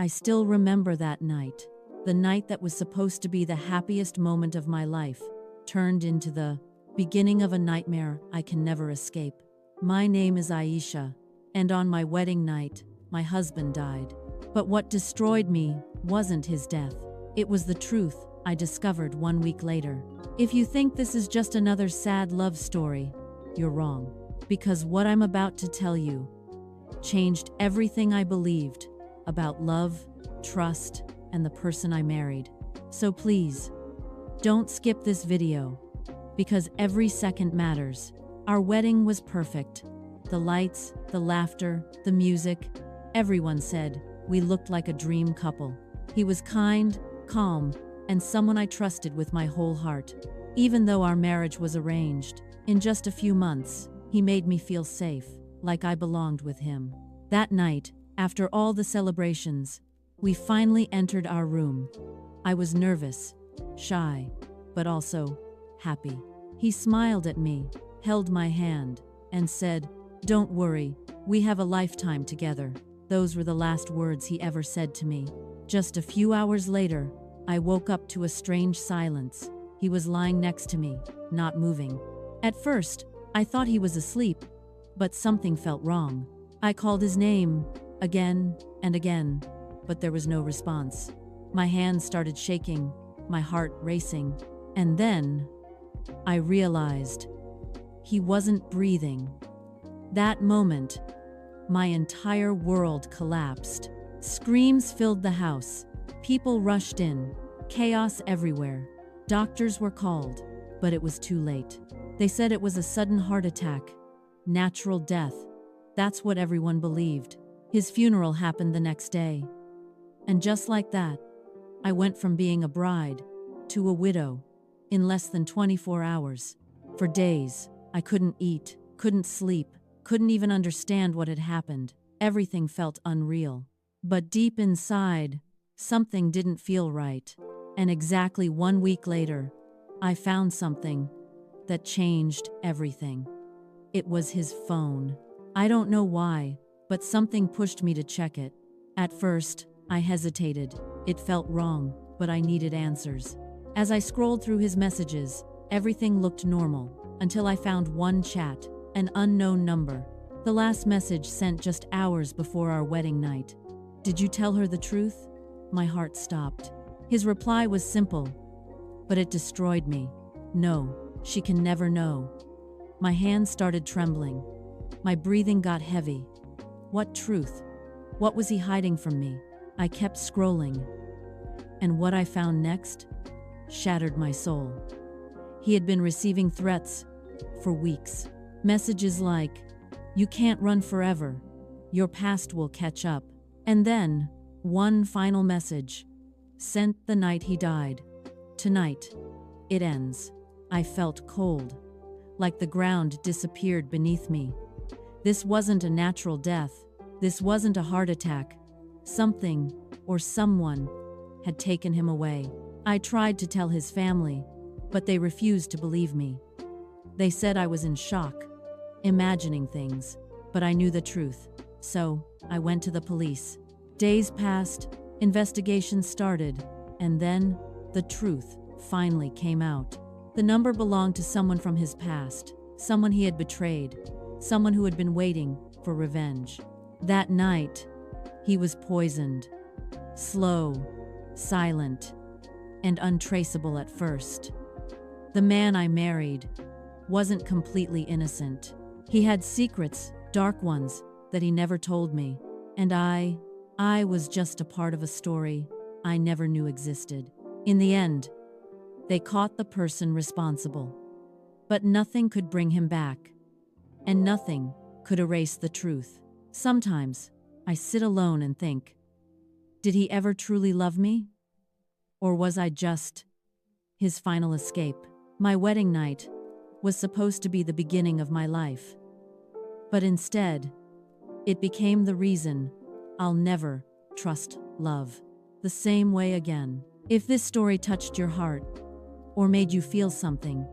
I still remember that night. The night that was supposed to be the happiest moment of my life turned into the beginning of a nightmare I can never escape. My name is Aisha, and on my wedding night, my husband died. But what destroyed me wasn't his death. It was the truth I discovered 1 week later. If you think this is just another sad love story, you're wrong. Because what I'm about to tell you changed everything I believed about love, trust, and the person I married. So please, don't skip this video, because every second matters. Our wedding was perfect. The lights, the laughter, the music. Everyone said we looked like a dream couple. He was kind, calm, and someone I trusted with my whole heart. Even though our marriage was arranged, in just a few months, he made me feel safe, like I belonged with him. That night, after all the celebrations, we finally entered our room. I was nervous, shy, but also happy. He smiled at me, held my hand, and said, "Don't worry, we have a lifetime together." Those were the last words he ever said to me. Just a few hours later, I woke up to a strange silence. He was lying next to me, not moving. At first, I thought he was asleep, but something felt wrong. I called his name again and again, but there was no response. My hands started shaking, my heart racing, and then I realized he wasn't breathing. That moment, my entire world collapsed. Screams filled the house. People rushed in. Chaos everywhere. Doctors were called, but it was too late. They said it was a sudden heart attack. Natural death. That's what everyone believed. His funeral happened the next day. And just like that, I went from being a bride to a widow in less than 24 hours. For days, I couldn't eat, couldn't sleep, couldn't even understand what had happened. Everything felt unreal. But deep inside, something didn't feel right. And exactly 1 week later, I found something that changed everything. It was his phone. I don't know why, but something pushed me to check it. At first, I hesitated. It felt wrong, but I needed answers. As I scrolled through his messages, everything looked normal, until I found one chat, an unknown number. The last message sent just hours before our wedding night. "Did you tell her the truth?" My heart stopped. His reply was simple, but it destroyed me. "No, she can never know." My hands started trembling. My breathing got heavy. What truth? What was he hiding from me? I kept scrolling. And what I found next shattered my soul. He had been receiving threats for weeks. Messages like, "You can't run forever. Your past will catch up." And then, one final message, sent the night he died. "Tonight, it ends." I felt cold, like the ground disappeared beneath me. This wasn't a natural death. This wasn't a heart attack. Something, or someone, had taken him away. I tried to tell his family, but they refused to believe me. They said I was in shock, imagining things, but I knew the truth. So, I went to the police. Days passed, investigations started, and then, the truth finally came out. The number belonged to someone from his past, someone he had betrayed, someone who had been waiting for revenge. That night, he was poisoned. Slow, silent, and untraceable at first. The man I married wasn't completely innocent. He had secrets, dark ones, that he never told me. And I was just a part of a story I never knew existed. In the end, they caught the person responsible. But nothing could bring him back. And nothing could erase the truth. Sometimes, I sit alone and think, did he ever truly love me? Or was I just his final escape? My wedding night was supposed to be the beginning of my life. But instead, it became the reason I'll never trust love the same way again. If this story touched your heart or made you feel something,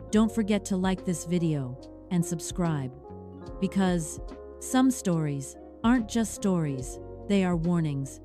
don't forget to like this video and subscribe. Because some stories aren't just stories, they are warnings.